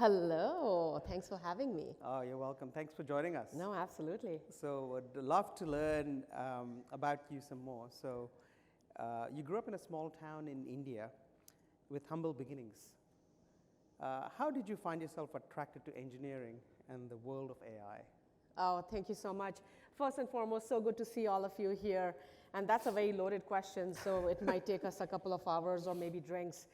Hello, thanks for having me. Oh, you're welcome. Thanks for joining us. No, absolutely. So, I'd love to learn about you some more. So, you grew up in a small town in India with humble beginnings. How did you find yourself attracted to engineering and the world of AI? Oh, thank you so much. First and foremost, so good to see all of you here. And that's a very loaded question, so it might take us a couple of hours or maybe drinks.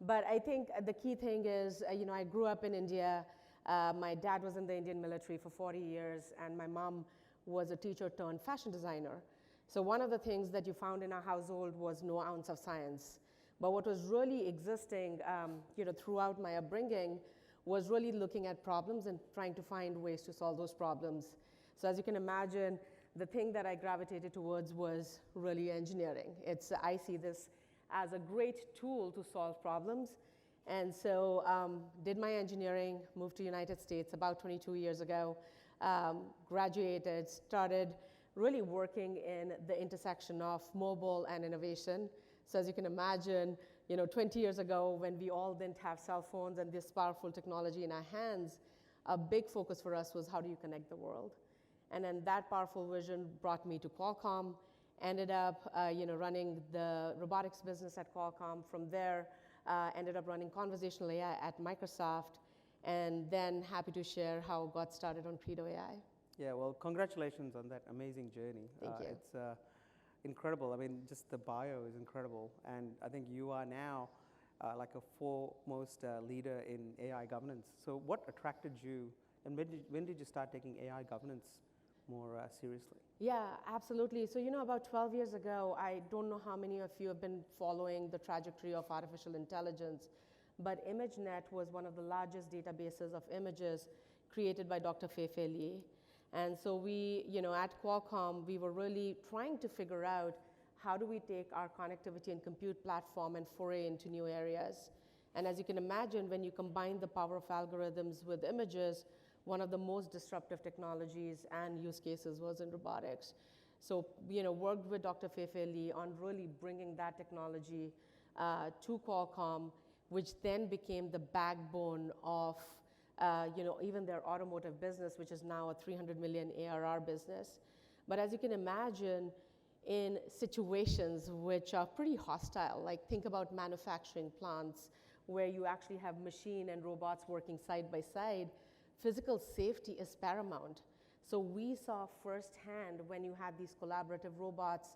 But I think the key thing is, I grew up in India. My dad was in the Indian military for 40 years, and my mom was a teacher turned fashion designer. So one of the things that you found in our household was no ounce of science. But what was really existing, throughout my upbringing was really looking at problems and trying to find ways to solve those problems. So as you can imagine, the thing that I gravitated towards was really engineering. I see this as a great tool to solve problems. And so did my engineering, moved to United States about 22 years ago, graduated, started really working in the intersection of mobile and innovation. So as you can imagine, 20 years ago when we all didn't have cell phones and this powerful technology in our hands, a big focus for us was how do you connect the world? And then that powerful vision brought me to Qualcomm. Ended up running the robotics business at Qualcomm. From there, ended up running conversational AI at Microsoft, and then happy to share how I got started on Credo AI. Yeah, well, congratulations on that amazing journey. Thank you. It's incredible. I mean, just the bio is incredible. And I think you are now like a foremost leader in AI governance. So what attracted you, and when did you start taking AI governance more seriously? Yeah, absolutely. So, about 12 years ago, I don't know how many of you have been following the trajectory of artificial intelligence, but ImageNet was one of the largest databases of images created by Dr. Fei-Fei Li. And so we, at Qualcomm, we were really trying to figure out how do we take our connectivity and compute platform and foray into new areas. And as you can imagine, when you combine the power of algorithms with images, one of the most disruptive technologies and use cases was in robotics. So, worked with Dr. Fei-Fei Li on really bringing that technology to Qualcomm, which then became the backbone of, even their automotive business, which is now a 300 million ARR business. But as you can imagine, in situations which are pretty hostile, like think about manufacturing plants where you actually have machine and robots working side by side, physical safety is paramount. So we saw firsthand when you had these collaborative robots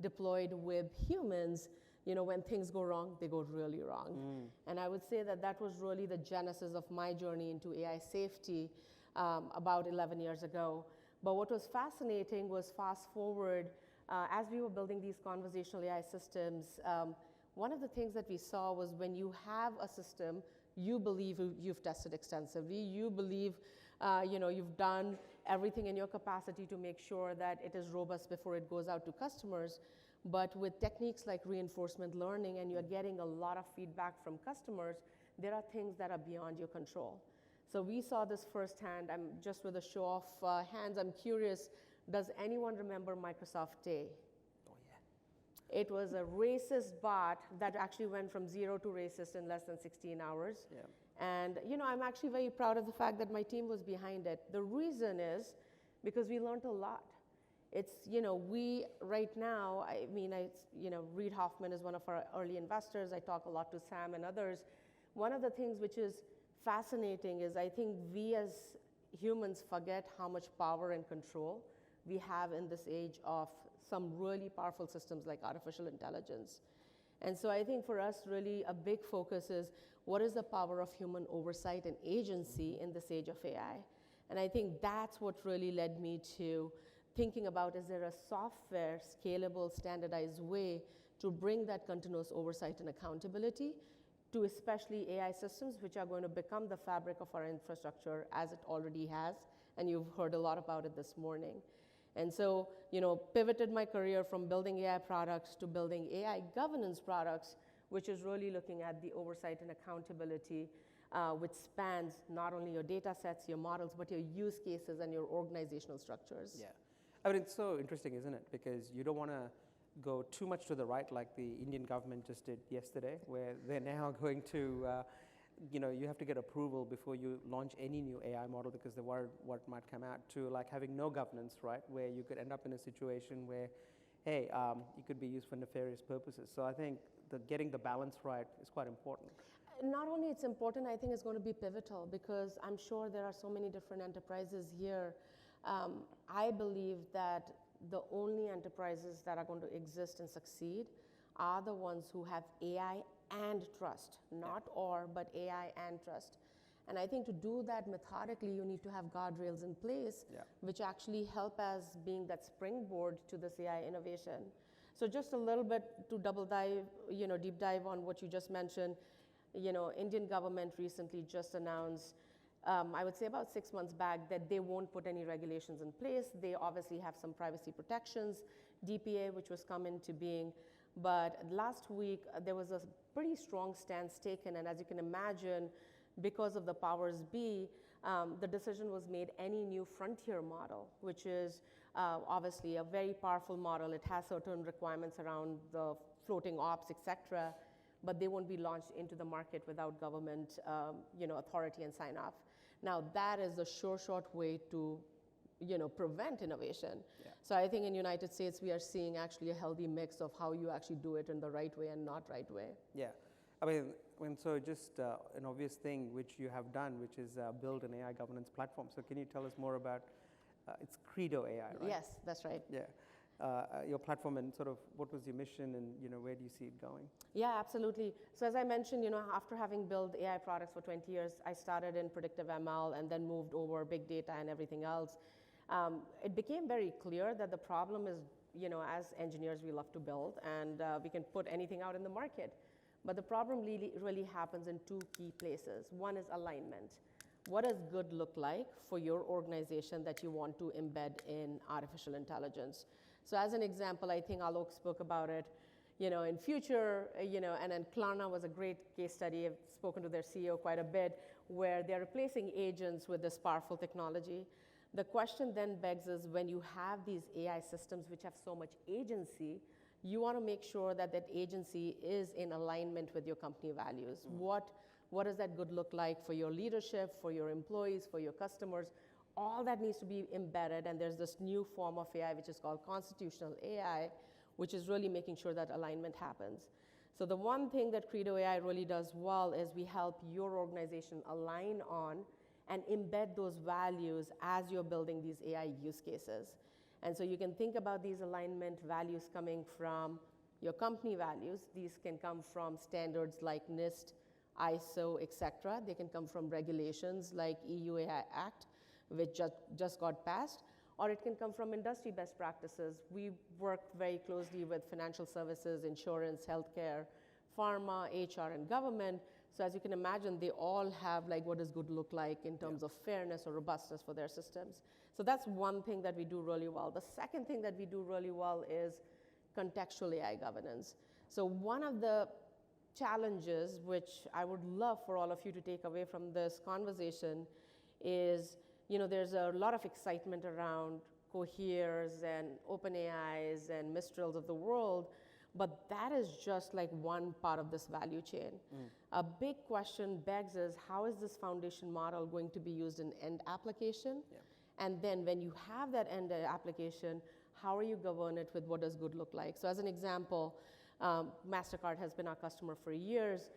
deployed with humans, when things go wrong, they go really wrong. And I would say that that was really the genesis of my journey into AI safety about 11 years ago. But what was fascinating was fast forward, as we were building these conversational AI systems, one of the things that we saw was when you have a system, you believe you've tested extensively, you believe you've done everything in your capacity to make sure that it is robust before it goes out to customers. But with techniques like reinforcement learning and you're getting a lot of feedback from customers, there are things that are beyond your control. So we saw this firsthand. I'm just with a show of hands, I'm curious, does anyone remember Microsoft Day? Oh, yeah. It was a racist bot that actually went from zero to racist in less than 16 hours. Yeah. And I'm actually very proud of the fact that my team was behind it. The reason is because we learned a lot. It's, we right now, Reid Hoffman is one of our early investors. I talk a lot to Sam and others. One of the things which is fascinating is I think we as humans forget how much power and control we have in this age of some really powerful systems like artificial intelligence. And so I think for us, really a big focus is what is the power of human oversight and agency in this age of AI? And I think that's what really led me to thinking about, is there a software, scalable, standardized way to bring that continuous oversight and accountability to especially AI systems, which are going to become the fabric of our infrastructure as it already has, and you've heard a lot about it this morning. And so, pivoted my career from building AI products to building AI governance products, which is really looking at the oversight and accountability, which spans not only your data sets, your models, but your use cases and your organizational structures. Yeah. I mean, it's so interesting, isn't it? Because you don't want to go too much to the right like the Indian government just did yesterday, where they're now going to you have to get approval before you launch any new AI model because they're worried what might come out, to like having no governance, right? Where you could end up in a situation where, hey, you could be used for nefarious purposes. So I think getting the balance right is quite important. Not only it's important, I think it's going to be pivotal because I'm sure there are so many different enterprises here. I believe that the only enterprises that are going to exist and succeed are the ones who have AI and trust, not or, but AI and trust. And I think to do that methodically, you need to have guardrails in place, which actually help as being that springboard to this AI innovation. So just a little bit to double dive, deep dive on what you just mentioned. Indian government recently just announced, I would say about 6 months back, that they won't put any regulations in place. They obviously have some privacy protections, DPA, which was come into being. But last week, there was a pretty strong stance taken. And as you can imagine, because of the powers be, the decision was made any new frontier model, which is obviously a very powerful model. It has certain requirements around the floating ops, et cetera, but they won't be launched into the market without government authority and sign off. Now, that is a short way to prevent innovation. Yeah. So I think in United States, we are seeing actually a healthy mix of how you actually do it in the right way and not right way. Yeah. I mean, so just an obvious thing which you have done, which is build an AI governance platform. So can you tell us more about, it's Credo AI, right? Yes, that's right. Yeah. Your platform and sort of what was your mission and where do you see it going? Yeah, absolutely. So as I mentioned, after having built AI products for 20 years, I started in predictive ML and then moved over big data and everything else. It became very clear that the problem is, as engineers, we love to build and we can put anything out in the market. But the problem really happens in two key places. One is alignment. What does good look like for your organization that you want to embed in artificial intelligence? So as an example, I think Alok spoke about it, in future, and then Klarna was a great case study. I've spoken to their CEO quite a bit, where they're replacing agents with this powerful technology. The question then begs is, when you have these AI systems which have so much agency, you want to make sure that that agency is in alignment with your company values. What does that good look like for your leadership, for your employees, for your customers? All that needs to be embedded, and there's this new form of AI which is called constitutional AI, which is really making sure that alignment happens. So the one thing that Credo AI really does well is we help your organization align on and embed those values as you're building these AI use cases. And so you can think about these alignment values coming from your company values. These can come from standards like NIST, ISO, et cetera. They can come from regulations like EU AI Act, which just got passed, or it can come from industry best practices. We work very closely with financial services, insurance, healthcare, pharma, HR, and government. So as you can imagine, they all have like what does good look like in terms of fairness or robustness for their systems. So that's one thing that we do really well. The second thing that we do really well is contextual AI governance. So one of the challenges, which I would love for all of you to take away from this conversation, is there's a lot of excitement around Coheres and OpenAIs and Mistrals of the world, but that is just like one part of this value chain. A big question begs is, how is this foundation model going to be used in end application? And then when you have that end application, how are you govern it with what does good look like? So as an example, MasterCard has been our customer for years.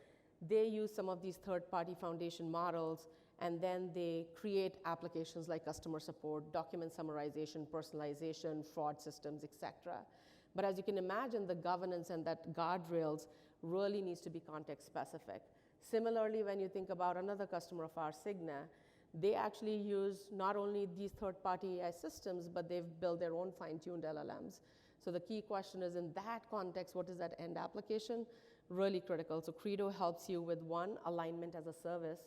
They use some of these third-party foundation models, and then they create applications like customer support, document summarization, personalization, fraud systems, et cetera. But as you can imagine, the governance and that guardrails really needs to be context specific. Similarly, when you think about another customer of ours, Cigna, they actually use not only these third-party AI systems, but they've built their own fine-tuned LLMs. So the key question is, in that context, what is that end application? Really critical. So Credo helps you with one, alignment as a service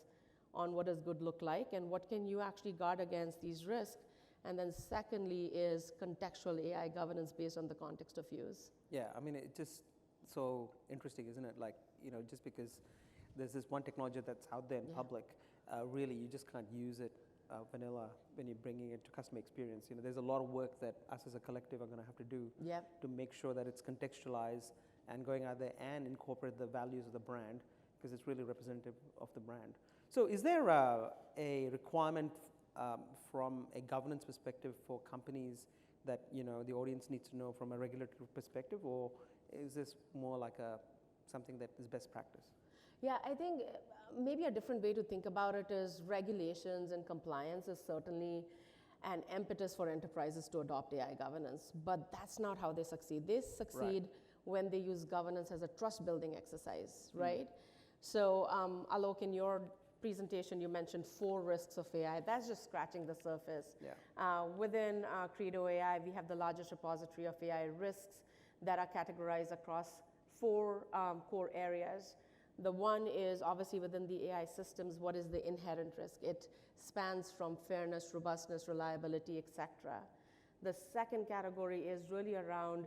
on what does good look like and what can you actually guard against these risks. And then secondly is contextual AI governance based on the context of use. Yeah, I mean, it's just so interesting, isn't it? Like, just because there's this one technology that's out there in public, really you just can't use it vanilla when you're bringing it to customer experience. There's a lot of work that us as a collective are going to have to do to make sure that it's contextualized and going out there and incorporate the values of the brand. because it's really representative of the brand. So is there a requirement from a governance perspective for companies that the audience needs to know from a regulatory perspective, or is this more like something that is best practice? Yeah, I think maybe a different way to think about it is regulations and compliance is certainly an impetus for enterprises to adopt AI governance, but that's not how they succeed. They succeed when they use governance as a trust building exercise, right? So Alok, in your presentation, you mentioned 4 risks of AI. That's just scratching the surface. Yeah. Within Credo AI, we have the largest repository of AI risks that are categorized across 4 core areas. The one is obviously within the AI systems, what is the inherent risk? It spans from fairness, robustness, reliability, etc. The second category is really around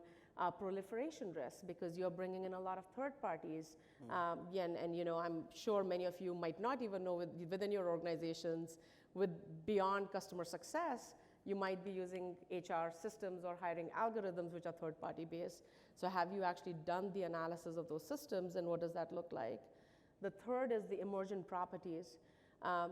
proliferation risk, because you're bringing in a lot of third parties. And I'm sure many of you might not even know within your organizations, beyond customer success, you might be using HR systems or hiring algorithms which are third party based. So have you actually done the analysis of those systems, and what does that look like? The third is the emergent properties.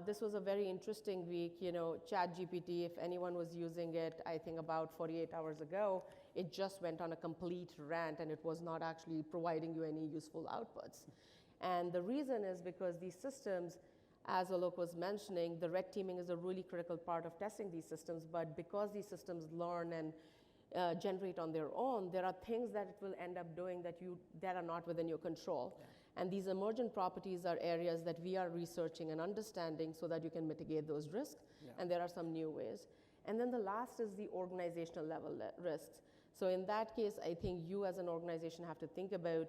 This was a very interesting week. ChatGPT, if anyone was using it, I think about 48 hours ago, it just went on a complete rant and it was not actually providing you any useful outputs. And the reason is because these systems, as Alok was mentioning, the red teaming is a really critical part of testing these systems, but because these systems learn and generate on their own, there are things that it will end up doing that are not within your control. Yeah. And these emergent properties are areas that we are researching and understanding so that you can mitigate those risks. Yeah. And there are some new ways. And then the last is the organizational level risks. So in that case, I think you as an organization have to think about,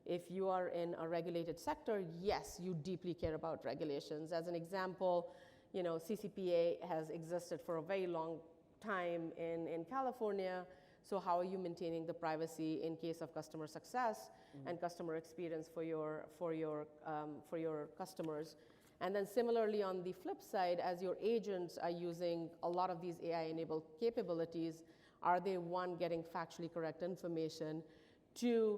if you are in a regulated sector, yes, you deeply care about regulations. As an example, CCPA has existed for a very long time in California. So how are you maintaining the privacy in case of customer success and customer experience for your customers? And then similarly, on the flip side, as your agents are using a lot of these AI-enabled capabilities, are they, one, getting factually correct information? 2,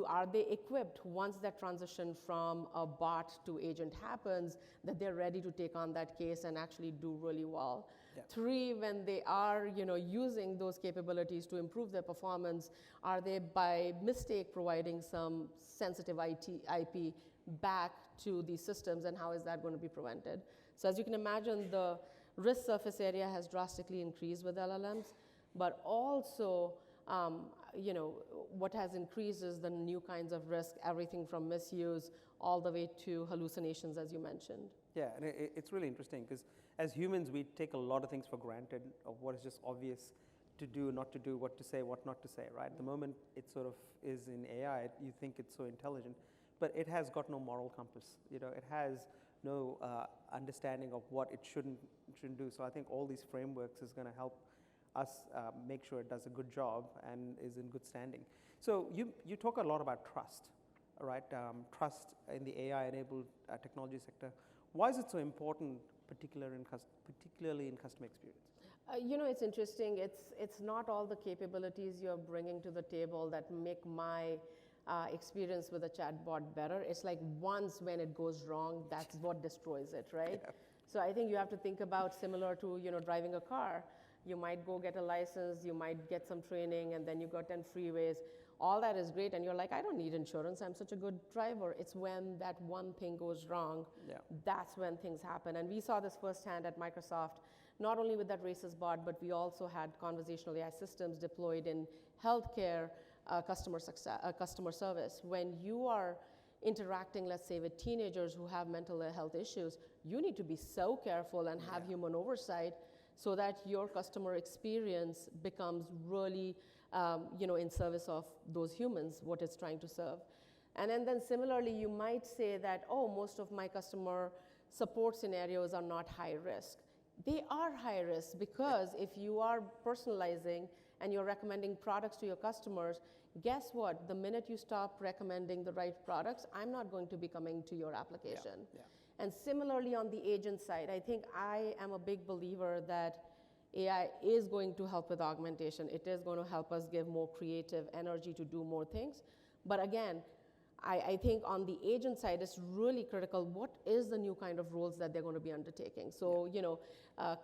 are they equipped once that transition from a bot to agent happens, that they're ready to take on that case and actually do really well? Yeah. 3, when they are using those capabilities to improve their performance, are they by mistake providing some sensitive IP back to these systems, and how is that going to be prevented? So as you can imagine, the risk surface area has drastically increased with LLMs, but also what has increased is the new kinds of risk, everything from misuse all the way to hallucinations, as you mentioned. Yeah, and it's really interesting because as humans, we take a lot of things for granted of what is just obvious to do, not to do, what to say, what not to say, right? The moment it sort of is in AI, you think it's so intelligent, but it has got no moral compass. It has no understanding of what it shouldn't do. So I think all these frameworks is going to help us make sure it does a good job and is in good standing. So you talk a lot about trust, right? Trust in the AI-enabled technology sector. Why is it so important, particularly in customer experience? It's interesting. It's not all the capabilities you're bringing to the table that make my experience with a chatbot better. It's like once when it goes wrong, that's what destroys it, right? Yeah. So I think you have to think about similar to driving a car. You might go get a license, you might get some training, and then you got 10 freeways. All that is great, and you're like, I don't need insurance, I'm such a good driver. It's when that one thing goes wrong, that's when things happen. And we saw this firsthand at Microsoft, not only with that racist bot, but we also had conversational AI systems deployed in healthcare, customer service. When you are interacting, let's say, with teenagers who have mental health issues, you need to be so careful and have human oversight so that your customer experience becomes really in service of those humans, what it's trying to serve. And then similarly, you might say that, oh, most of my customer support scenarios are not high risk. They are high risk because if you are personalizing and you're recommending products to your customers, guess what? The minute you stop recommending the right products, I'm not going to be coming to your application. Yeah. And similarly, on the agent side, I think I am a big believer that AI is going to help with augmentation. It is going to help us give more creative energy to do more things. But again, I think on the agent side, it's really critical. What is the new kind of roles that they're going to be undertaking? So,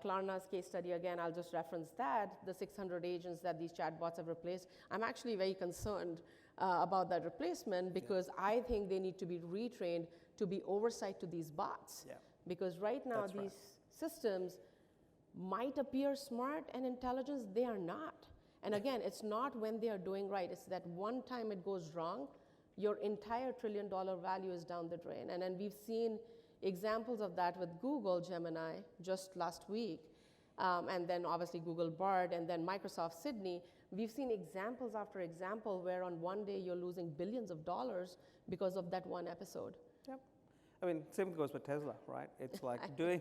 Klarna's case study, again, I'll just reference that, the 600 agents that these chatbots have replaced. I'm actually very concerned about that replacement because I think they need to be retrained to be oversight to these bots. Yeah. Because right now, That's these systems might appear smart and intelligent, they are not. And again, it's not when they are doing right, it's that one time it goes wrong, your entire $1 trillion value is down the drain. And then we've seen examples of that with Google Gemini just last week, and then obviously Google Bard, and then Microsoft Sydney. We've seen examples after example where on one day you're losing billions of dollars because of that one episode. Yep. I mean, same goes with Tesla, right? It's like doing,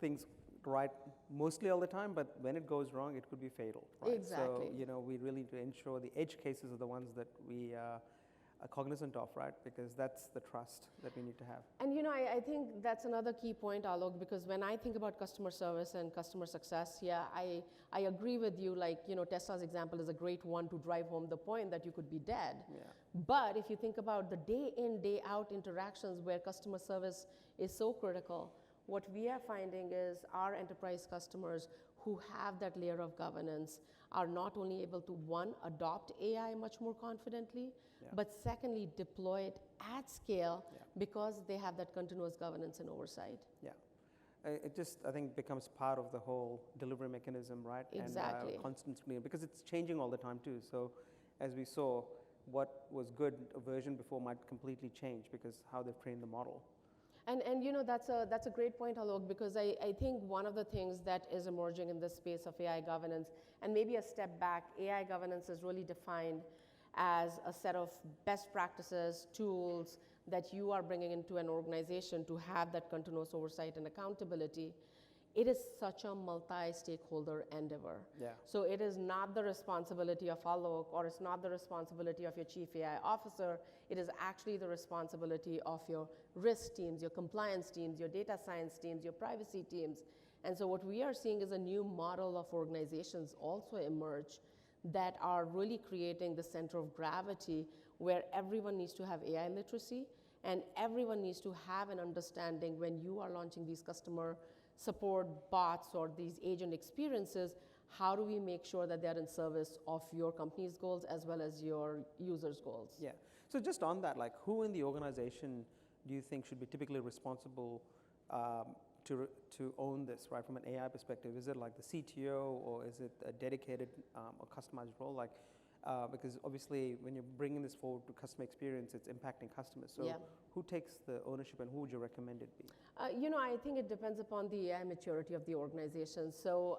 things right mostly all the time, but when it goes wrong, it could be fatal, right? Exactly. So, we really need to ensure the edge cases are the ones that we are cognizant of, right? Because that's the trust that we need to have. And I think that's another key point, Alok, because when I think about customer service and customer success, I agree with you. Like, Tesla's example is a great one to drive home the point that you could be dead. Yeah. But if you think about the day in, day out interactions where customer service is so critical, what we are finding is our enterprise customers who have that layer of governance are not only able to, one, adopt AI much more confidently, but secondly, deploy it at scale because they have that continuous governance and oversight. Yeah. It just, I think, becomes part of the whole delivery mechanism, right? Exactly. And constant screening, because it's changing all the time too. So as we saw, what was good a version before might completely change because how they've trained the model. And that's a great point, Alok, because I think one of the things that is emerging in this space of AI governance, and maybe a step back, AI governance is really defined as a set of best practices, tools that you are bringing into an organization to have that continuous oversight and accountability. It is such a multi-stakeholder endeavor. Yeah. So it is not the responsibility of Alok, or it's not the responsibility of your chief AI officer. It is actually the responsibility of your risk teams, your compliance teams, your data science teams, your privacy teams. And so what we are seeing is a new model of organizations also emerge that are really creating the center of gravity where everyone needs to have AI literacy and everyone needs to have an understanding when you are launching these customer support bots or these agent experiences, how do we make sure that they're in service of your company's goals as well as your users' goals? Yeah. So just on that, like who in the organization do you think should be typically responsible to own this, right, from an AI perspective? Is it like the CTO or is it a dedicated or customized role? Like, because obviously when you're bringing this forward to customer experience, it's impacting customers. So who takes the ownership and who would you recommend it be? I think it depends upon the AI maturity of the organization. So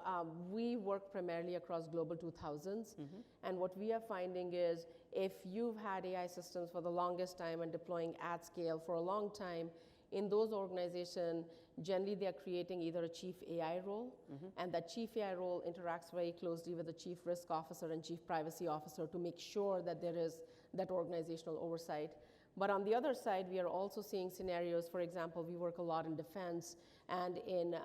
we work primarily across global 2000s. And what we are finding is if you've had AI systems for the longest time and deploying at scale for a long time, in those organizations, generally they are creating either a chief AI role, and that chief AI role interacts very closely with the chief risk officer and chief privacy officer to make sure that there is that organizational oversight. But on the other side, we are also seeing scenarios, for example, we work a lot in defense and in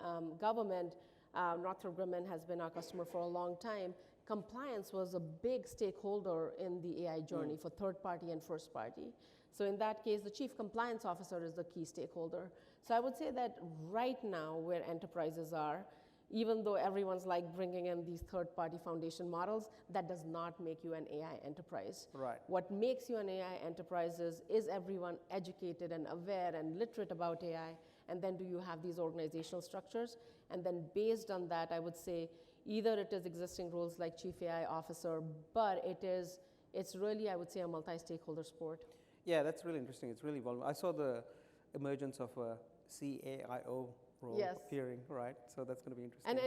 government. Northrop Grumman has been our customer for a long time. Compliance was a big stakeholder in the AI journey for third party and first party. So in that case, the chief compliance officer is the key stakeholder. So I would say that right now where enterprises are, even though everyone's like bringing in these third-party foundation models, that does not make you an AI enterprise. Right. What makes you an AI enterprise is everyone educated and aware and literate about AI, and then do you have these organizational structures? And then based on that, I would say either it is existing roles like chief AI officer, but it's really, I would say, a multi-stakeholder sport. Yeah, that's really interesting. It's really evolving. I saw the emergence of a CAIO role appearing, right? So that's going to be interesting. And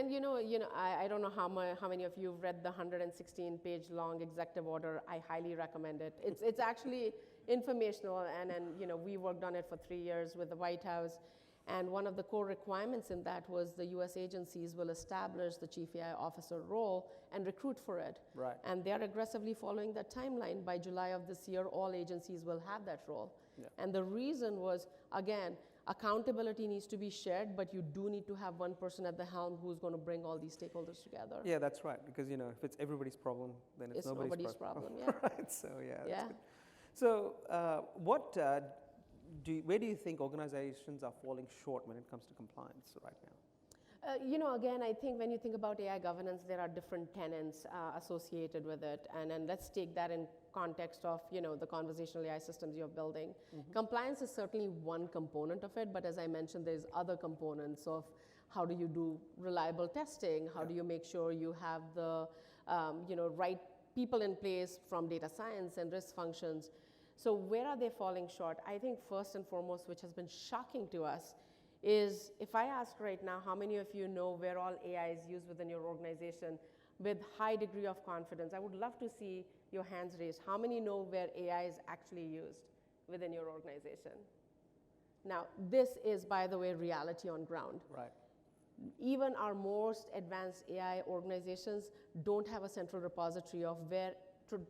I don't know how many of you have read the 116-page long executive order. I highly recommend it. It's actually informational, and we worked on it for 3 years with the White House. And one of the core requirements in that was the U.S. agencies will establish the chief AI officer role and recruit for it. Right. And they're aggressively following that timeline. By July of this year, all agencies will have that role. Yeah. And the reason was, again, accountability needs to be shared, but you do need to have one person at the helm who's going to bring all these stakeholders together. Yeah, that's right. Because if it's everybody's problem, then it's nobody's problem. Yeah. Right. So yeah. Yeah. That's good. So, where do you think organizations are falling short when it comes to compliance right now? Again, I think when you think about AI governance, there are different tenets associated with it. And let's take that in context of, the conversational AI systems you're building. Mm-hmm. Compliance is certainly one component of it, but as I mentioned, there's other components of how do you do reliable testing? How do you make sure you have the, right people in place from data science and risk functions? So where are they falling short? I think first and foremost, which has been shocking to us, is if I ask right now, how many of you know where all AI is used within your organization with high degree of confidence? I would love to see your hands raised. How many know where AI is actually used within your organization? Now, this is, by the way, reality on ground. Right. Even our most advanced AI organizations don't have a central repository of where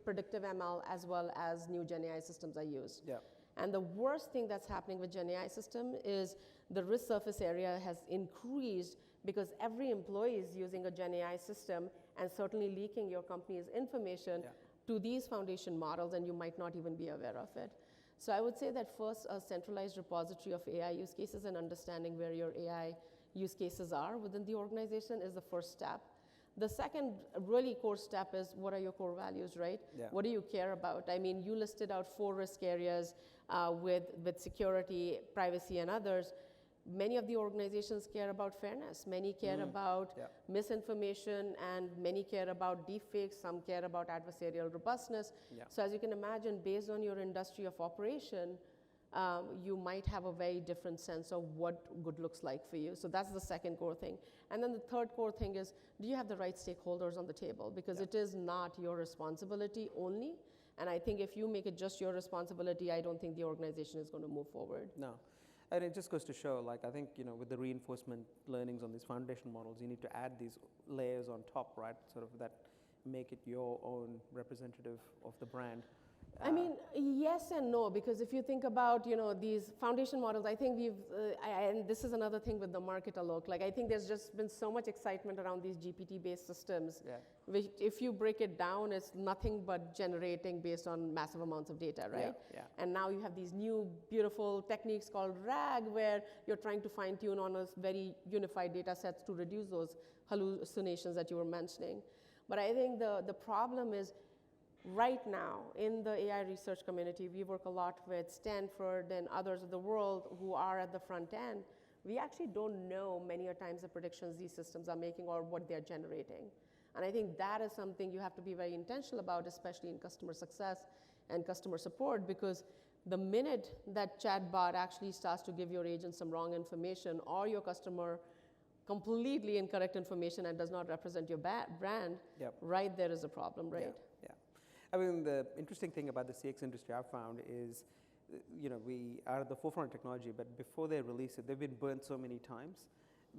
predictive ML as well as new GenAI systems are used. Yeah. And the worst thing that's happening with GenAI system is the risk surface area has increased because every employee is using a GenAI system and certainly leaking your company's information to these foundation models, and you might not even be aware of it. So I would say that first, a centralized repository of AI use cases and understanding where your AI use cases are within the organization is the first step. The second really core step is what are your core values, right? Yeah. What do you care about? I mean, you listed out 4 risk areas with security, privacy, and others. Many of the organizations care about fairness. Many care about misinformation, and many care about deepfakes. Some care about adversarial robustness. Yeah. So as you can imagine, based on your industry of operation, you might have a very different sense of what good looks like for you. So that's the second core thing. And then the third core thing is, do you have the right stakeholders on the table? Because it is not your responsibility only. And I think if you make it just your responsibility, I don't think the organization is going to move forward. No. And it just goes to show, like, I think, with the reinforcement learnings on these foundation models, you need to add these layers on top, right? Sort of that make it your own representative of the brand. I mean, yes and no, because if you think about, these foundation models, I think and this is another thing with the market, Alok, like I think there's just been so much excitement around these GPT-based systems, which if you break it down, it's nothing but generating based on massive amounts of data, right? Yeah. And now you have these new beautiful techniques called RAG, where you're trying to fine tune on a very unified data sets to reduce those hallucinations that you were mentioning. But I think the problem is, right now, in the AI research community, we work a lot with Stanford and others of the world who are at the front end. We actually don't know many a times the predictions these systems are making or what they're generating. And I think that is something you have to be very intentional about, especially in customer success and customer support, because the minute that chatbot actually starts to give your agent some wrong information or your customer completely incorrect information and does not represent your brand, right there is a problem, right? Yeah. I mean, the interesting thing about the CX industry I've found is, we are at the forefront of technology, but before they release it, they've been burnt so many times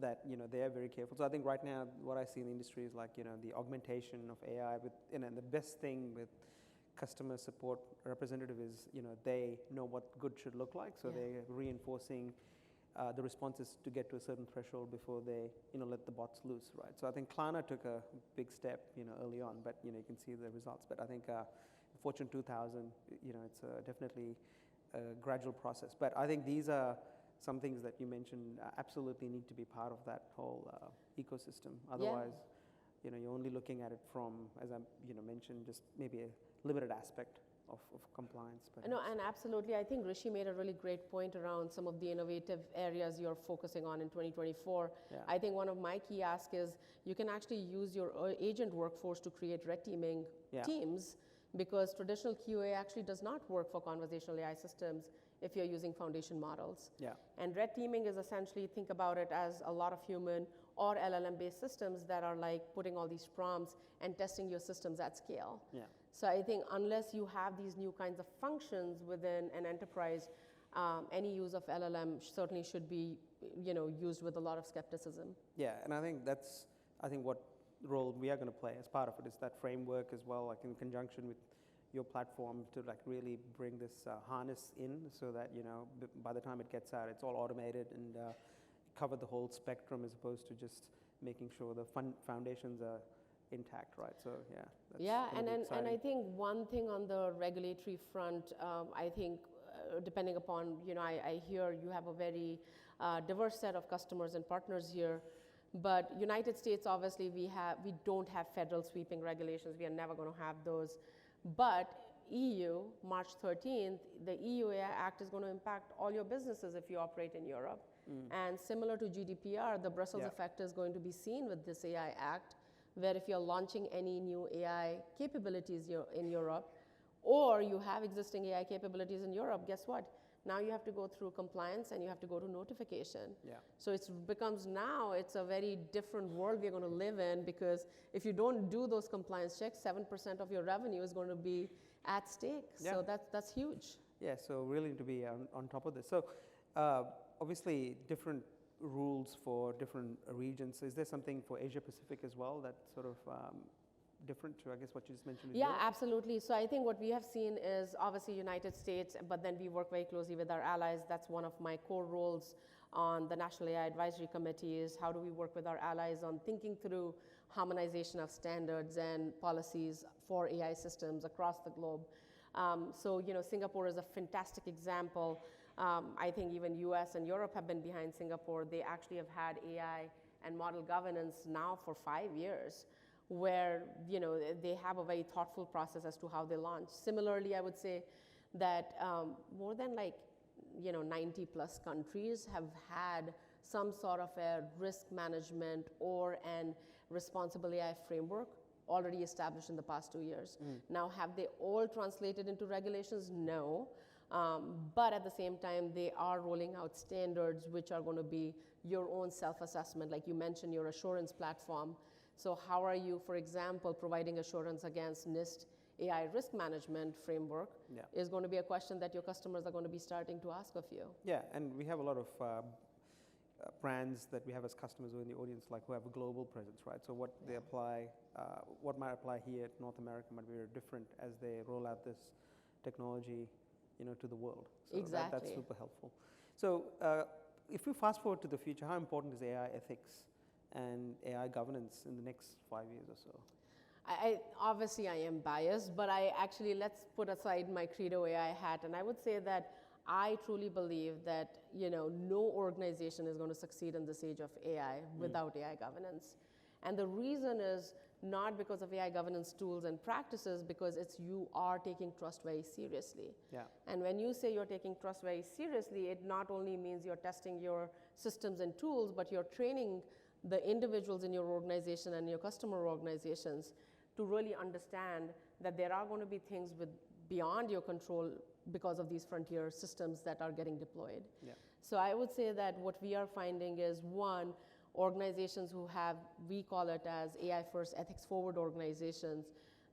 that, they are very careful. So I think right now, what I see in the industry is like, the augmentation of AI with, and the best thing with customer support representative is, they know what good should look like. So they're reinforcing the responses to get to a certain threshold before they, let the bots loose, right? So I think Klarna took a big step, early on, but you can see the results. But I think Fortune 2000, it's definitely a gradual process. But I think these are some things that you mentioned absolutely need to be part of that whole ecosystem. Otherwise, you're only looking at it from, as I mentioned, just maybe a limited aspect of compliance. But no, and absolutely. I think Rishi made a really great point around some of the innovative areas you're focusing on in 2024. I think one of my key asks is you can actually use your agent workforce to create red teaming teams, because traditional QA actually does not work for conversational AI systems if you're using foundation models. And red teaming is essentially, think about it as a lot of human or LLM-based systems that are like putting all these prompts and testing your systems at scale. So I think unless you have these new kinds of functions within an enterprise, any use of LLM certainly should be, used with a lot of skepticism. Yeah, and I think that's, what role we are going to play as part of it is that framework as well, like in conjunction with your platform to like really bring this harness in so that, by the time it gets out, it's all automated and cover the whole spectrum as opposed to just making sure the foundations are, intact, right? So yeah, that's Yeah, gonna be and exciting. I think one thing on the regulatory front, I think depending upon, I hear you have a very diverse set of customers and partners here, but United States, obviously, we don't have federal sweeping regulations. We are never going to have those. But EU, March 13th, the EU AI Act is going to impact all your businesses if you operate in Europe. And similar to GDPR, the Brussels Yeah. effect is going to be seen with this AI Act, where if you're launching any new AI capabilities in Europe, or you have existing AI capabilities in Europe, guess what? Now you have to go through compliance and you have to go to notification. Yeah. So it's a very different world we're going to live in, because if you don't do those compliance checks, 7% of your revenue is going to be at stake. Yeah. So that's huge. Yeah, so really need to be on top of this. So obviously different rules for different regions. Is there something for Asia Pacific as well that's sort of different to, I guess, what you just mentioned? Yeah, absolutely. So I think what we have seen is obviously United States, but then we work very closely with our allies. That's one of my core roles on the National AI Advisory Committee, is how do we work with our allies on thinking through harmonization of standards and policies for AI systems across the globe. So Singapore is a fantastic example. I think even US and Europe have been behind Singapore. They actually have had AI and model governance now for 5 years, where they have a very thoughtful process as to how they launch. Similarly, I would say that more than 90 plus countries have had some sort of a risk management or an responsible AI framework already established in the past 2 years. Now, have they all translated into regulations? No. But at the same time, they are rolling out standards which are going to be your own self-assessment. Like you mentioned, your assurance platform. So how are you, for example, providing assurance against NIST AI risk management framework? Yeah. Is going to be a question that your customers are going to be starting to ask of you. Yeah, and we have a lot of brands that we have as customers who are in the audience, like who have a global presence, right? So what they apply, what might apply here at North America might be very different as they roll out this technology, to the world. So Exactly. That's super helpful. So if we fast forward to the future, how important is AI ethics and AI governance in the next 5 years or so? Obviously, I am biased, but let's put aside my Credo AI hat, and I would say that I truly believe that no organization is going to succeed in this age of AI without AI governance. And the reason is not because of AI governance tools and practices, because you are taking trust very seriously. Yeah. And when you say you're taking trust very seriously, it not only means you're testing your systems and tools, but you're training the individuals in your organization and your customer organizations to really understand that there are going to be things beyond your control because of these frontier systems that are getting deployed. Yeah. So I would say that what we are finding is, one, organizations who have, we call it as AI first, ethics forward organizations,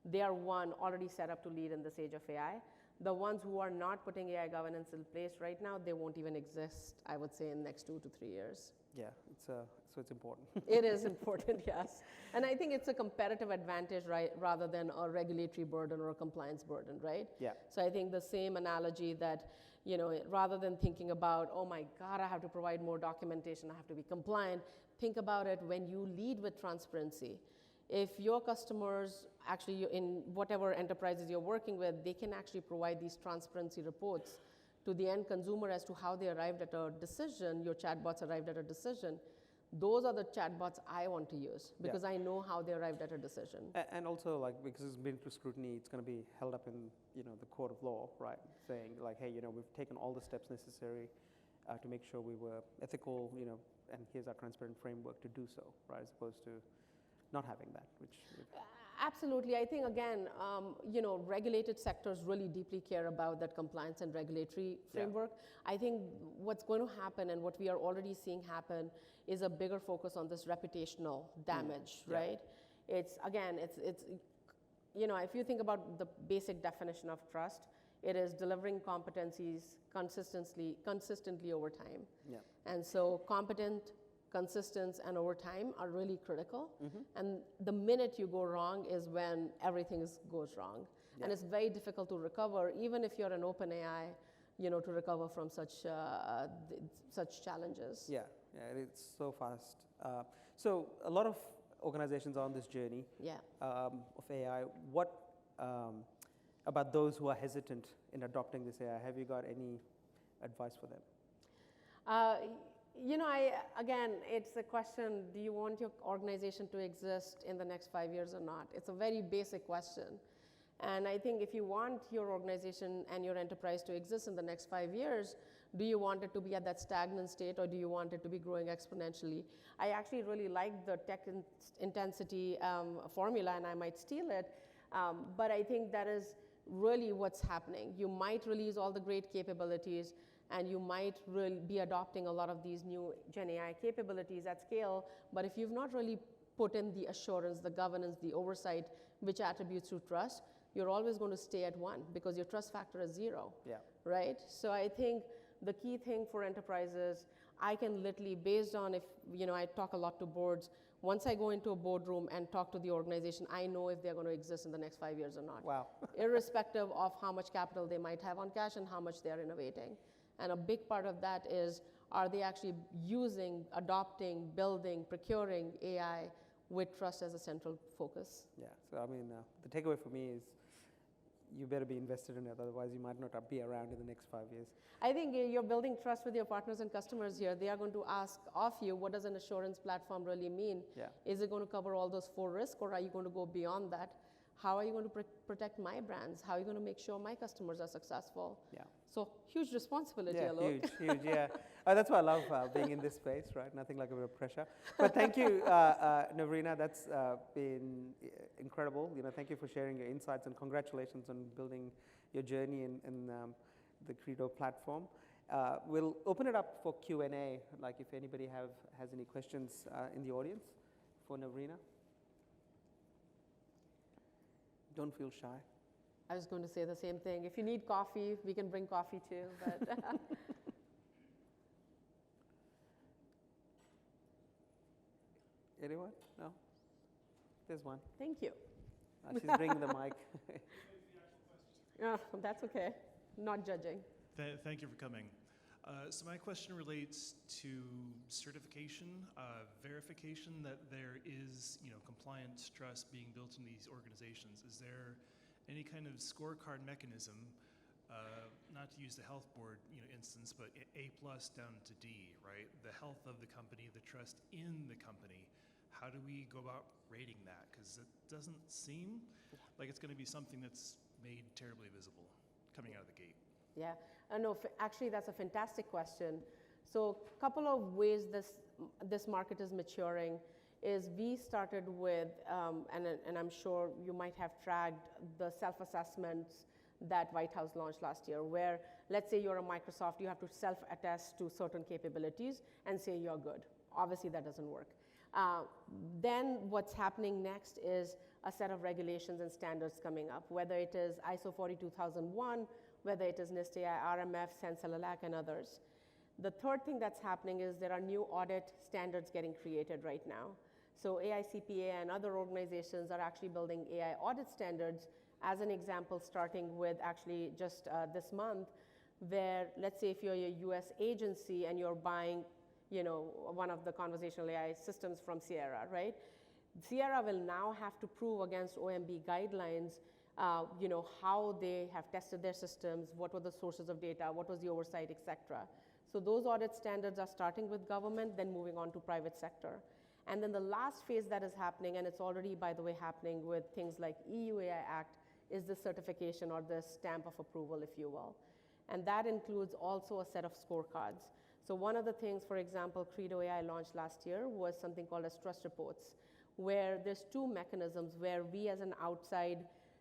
they are already set up to lead in this age of AI. The ones who are not putting AI governance in place right now, they won't even exist, I would say, in the next 2 to 3 years. Yeah, so it's important. It is important, yes. And I think it's a competitive advantage, right, rather than a regulatory burden or a compliance burden, right? Yeah. So I think the same analogy that, rather than thinking about, oh my God, I have to provide more documentation, I have to be compliant, think about it when you lead with transparency. If your customers, actually in whatever enterprises you're working with, they can actually provide these transparency reports to the end consumer as to how they arrived at a decision, your chatbots arrived at a decision, those are the chatbots I want to use, because I know how they arrived at a decision. And also, because it's been through scrutiny, it's going to be held up in the court of law, right? Saying hey, we've taken all the steps necessary to make sure we were ethical, and here's our transparent framework to do so, right? As opposed to not having that, which. Absolutely. I think, again, regulated sectors really deeply care about that compliance and regulatory framework. I think what's going to happen, and what we are already seeing happen, is a bigger focus on this reputational damage, right? It's if you think about the basic definition of trust, it is delivering competencies consistently over time. Yeah. And so competent, consistent, and over time are really critical. And the minute you go wrong is when everything goes wrong. Yeah. And it's very difficult to recover, even if you're an open AI, to recover from such challenges. Yeah, it's so fast. So a lot of organizations on this journey Yeah. of AI. What about those who are hesitant in adopting this AI? Have you got any advice for them? Again, it's a question, do you want your organization to exist in the next 5 years or not? It's a very basic question. And I think if you want your organization and your enterprise to exist in the next 5 years, do you want it to be at that stagnant state or do you want it to be growing exponentially? I actually really like the tech intensity formula and I might steal it, but I think that is really what's happening. You might release all the great capabilities and you might really be adopting a lot of these new GenAI capabilities at scale, but if you've not really put in the assurance, the governance, the oversight, which attributes to trust, you're always going to stay at 1 because your trust factor is 0, right? So I think the key thing for enterprises, I can literally, based on if, I talk a lot to boards, once I go into a boardroom and talk to the organization, I know if they're going to exist in the next 5 years or not. Wow. Irrespective of how much capital they might have on cash and how much they're innovating. And a big part of that is, are they actually using, adopting, building, procuring AI with trust as a central focus? Yeah, so I mean, the takeaway for me is you better be invested in it, otherwise you might not be around in the next 5 years. I think you're building trust with your partners and customers here. They are going to ask of you, what does an assurance platform really mean? Yeah. Is it going to cover all those 4 risks or are you going to go beyond that? How are you going to protect my brands? How are you going to make sure my customers are successful? Yeah. So huge responsibility, yeah, Alok. huge, yeah. That's why I love being in this space, right? Nothing like a bit of pressure. But thank you, Navrina. That's been incredible. Thank you for sharing your insights and congratulations on building your journey in the Credo platform. We'll open it up for Q&A, like if anybody has any questions in the audience for Navrina. Don't feel shy. I was going to say the same thing. If you need coffee, we can bring coffee too. But Anyone? No? There's one. Thank you. She's bringing the mic. That's okay. Not judging. Thank you for coming. So my question relates to certification, verification that there is, compliance trust being built in these organizations. Is there any kind of scorecard mechanism, not to use the health board, instance, but A+ down to D, right? The health of the company, the trust in the company. How do we go about rating that? Because it doesn't seem like it's going to be something that's made terribly visible coming out of the gate. Yeah, no, actually that's a fantastic question. So a couple of ways this market is maturing is we started with, and I'm sure you might have tracked the self-assessments that White House launched last year, where let's say you're a Microsoft, you have to self-attest to certain capabilities and say you're good. Obviously that doesn't work. Then what's happening next is a set of regulations and standards coming up, whether it is ISO 42001, whether it is NIST AI, RMF, SENSE-LALAC, and others. The third thing that's happening is there are new audit standards getting created right now. So AICPA and other organizations are actually building AI audit standards, as an example, starting with actually just this month, where let's say if you're a US agency and you're buying one of the conversational AI systems from Cyara, right? Cyara will now have to prove against OMB guidelines, how they have tested their systems, what were the sources of data, what was the oversight, et cetera. So those audit standards are starting with government, then moving on to private sector. And then the last phase that is happening, and it's already, by the way, happening with things like EU AI Act, is the certification or the stamp of approval, if you will. And that includes also a set of scorecards. So one of the things, for example, Credo AI launched last year was something called as trust reports, where there's 2 mechanisms where we as an outside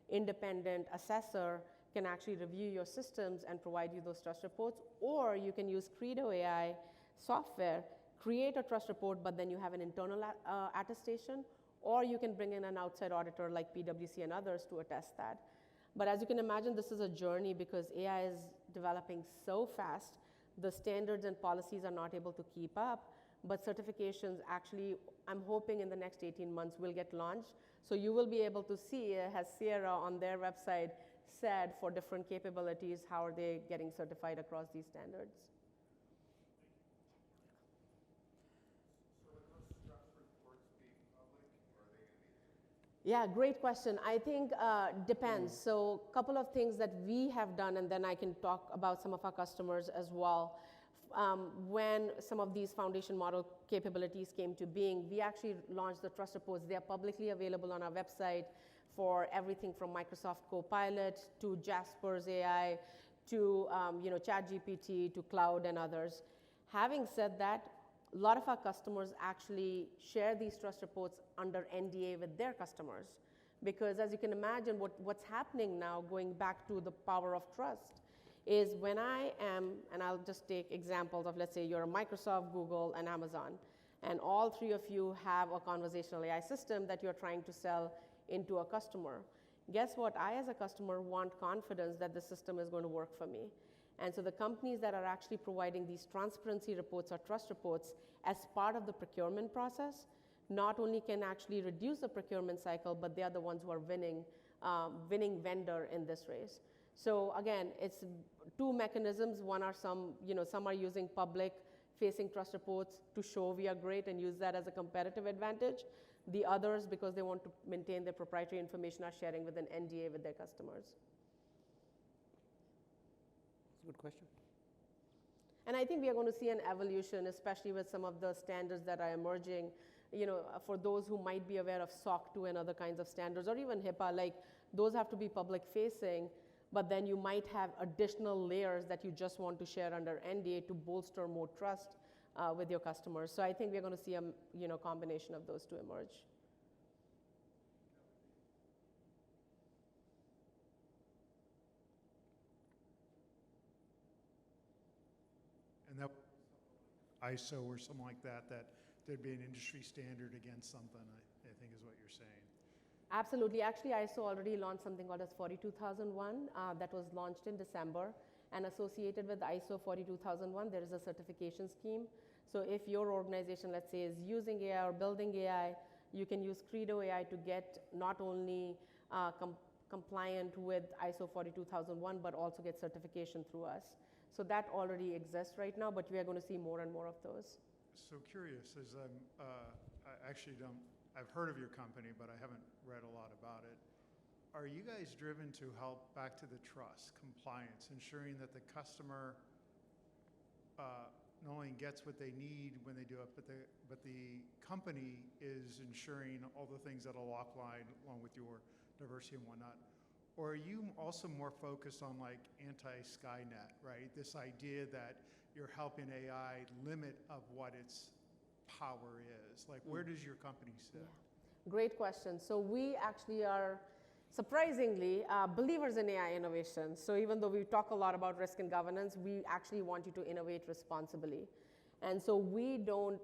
independent assessor can actually review your systems and provide you those trust reports, or you can use Credo AI software, create a trust report, but then you have an internal attestation, or you can bring in an outside auditor like PwC and others to attest that. But as you can imagine, this is a journey because AI is developing so fast, the standards and policies are not able to keep up, but certifications actually, I'm hoping in the next 18 months will get launched. So you will be able to see, has Cyara on their website said for different capabilities, how are they getting certified across these standards? So with those trust reports being public, Yeah, great question. I think depends. So a couple of things that we have done, and then I can talk about some of our customers as well. When some of these foundation model capabilities came to being, we actually launched the trust reports. They are publicly available on our website for everything from Microsoft Copilot to Jasper's AI to ChatGPT to cloud and others. Having said that, a lot of our customers actually share these trust reports under NDA with their customers. Because as you can imagine, what's happening now, going back to the power of trust, is when I am, and I'll just take examples of, let's say you're a Microsoft, Google, and Amazon, and all three of you have a conversational AI system that you're trying to sell into a customer. Guess what? I, as a customer, want confidence that the system is going to work for me. And so the companies that are actually providing these transparency reports or trust reports as part of the procurement process not only can actually reduce the procurement cycle, but they are the ones who are winning vendor in this race. So again, it's two mechanisms. One are some are using public facing trust reports to show we are great and use that as a competitive advantage. The others, because they want to maintain their proprietary information, are sharing with an NDA with their customers. That's a good question. And I think we are going to see an evolution, especially with some of the standards that are emerging. For those who might be aware of SOC 2 and other kinds of standards, or even HIPAA, like those have to be public facing, but then you might have additional layers that you just want to share under NDA to bolster more trust with your customers. So I think we're going to see a combination of those two emerge. And that ISO or something like that there'd be an industry standard against something, I think is what you're saying. Absolutely. Actually, ISO already launched something called as 42001 that was launched in December. And associated with ISO 42001, there is a certification scheme. So if your organization, let's say, is using AI or building AI, you can use Credo AI to get not only compliant with ISO 42001, but also get certification through us. So that already exists right now, but we are going to see more and more of those. So curious, as I actually I've heard of your company, but I haven't read a lot about it. Are you guys driven to help back to the trust, compliance, ensuring that the customer not only gets what they need when they do it, but the company is ensuring all the things that Alok line along with your diversity and whatnot? Or are you also more focused on like anti-Skynet, right? This idea that you're helping AI limit of what its power is. Like, where does your company sit? Yeah. Great question. So we actually are surprisingly believers in AI innovation. So even though we talk a lot about risk and governance, we actually want you to innovate responsibly. And so we don't,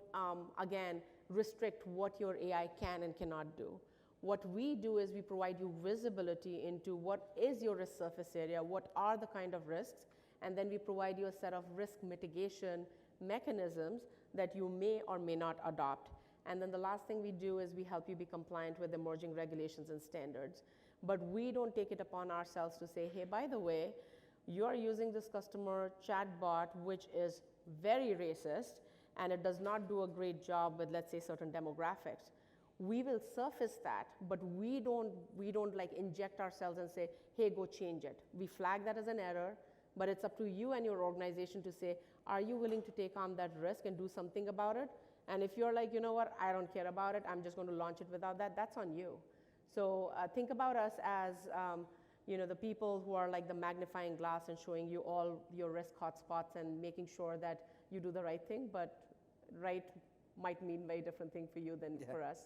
again, restrict what your AI can and cannot do. What we do is we provide you visibility into what is your risk surface area, what are the kind of risks, and then we provide you a set of risk mitigation mechanisms that you may or may not adopt. And then the last thing we do is we help you be compliant with emerging regulations and standards. But we don't take it upon ourselves to say, hey, by the way, you are using this customer chatbot, which is very racist, and it does not do a great job with, let's say, certain demographics. We will surface that, but we don't like inject ourselves and say, hey, go change it. We flag that as an error, but it's up to you and your organization to say, are you willing to take on that risk and do something about it? And if you're like, you know what, I don't care about it, I'm just going to launch it without that, that's on you. So think about us as the people who are like the magnifying glass and showing you all your risk hotspots and making sure that you do the right thing, but right might mean a very different thing for you than for us.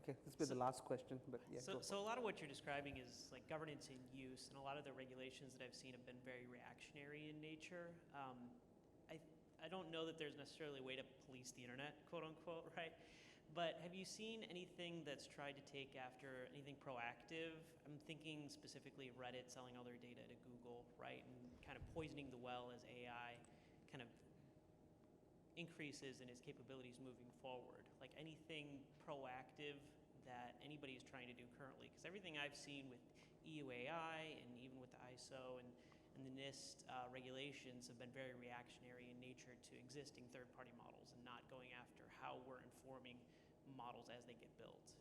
Okay, this will be the last question, but yeah. So a lot of what you're describing is like governance in use, and a lot of the regulations that I've seen have been very reactionary in nature. I don't know that there's necessarily a way to police the internet, quote unquote, right? But have you seen anything that's tried to take after anything proactive? I'm thinking specifically of Reddit selling all their data to Google, right? And kind of poisoning the well as AI kind of increases in its capabilities moving forward. Like anything proactive that anybody is trying to do currently? Because everything I've seen with EU AI and even with the ISO and and the NIST regulations have been very reactionary in nature to existing third-party models and not going after how we're informing models as they get built.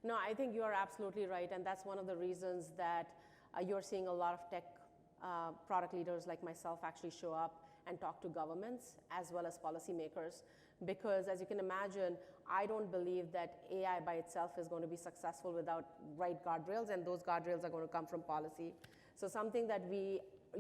No, I think you are absolutely right, and that's one of the reasons that you're seeing a lot of tech product leaders like myself actually show up and talk to governments as well as policymakers. Because as you can imagine, I don't believe that AI by itself is going to be successful without right guardrails, and those guardrails are going to come from policy. So something that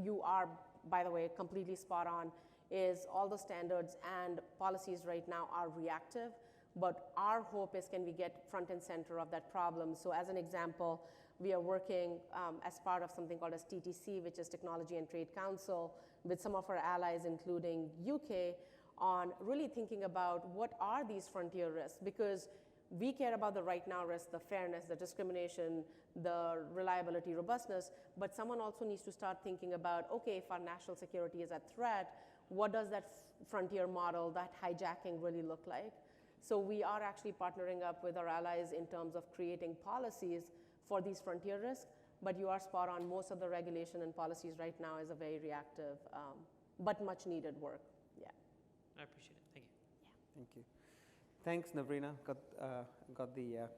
you are, by the way, completely spot on, is all the standards and policies right now are reactive, but our hope is can we get front and center of that problem. So as an example, we are working as part of something called as TTC, which is Technology and Trade Council, with some of our allies, including UK, on really thinking about what are these frontier risks, because we care about the right now risks, the fairness, the discrimination, the reliability, robustness, but someone also needs to start thinking about, okay, if our national security is at threat, what does that frontier model, that hijacking really look like? So we are actually partnering up with our allies in terms of creating policies for these frontier risks, but you are spot on, most of the regulation and policies right now is a very reactive, but much needed work. Yeah. I appreciate it. Thank you. Thank you. Thanks, Navrina. Got the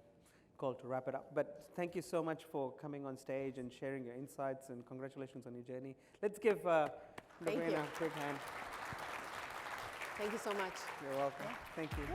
call to wrap it up. But thank you so much for coming on stage and sharing your insights, and congratulations on your journey. Let's give Navrina a big hand. Thank you so much. You're welcome. Thank you.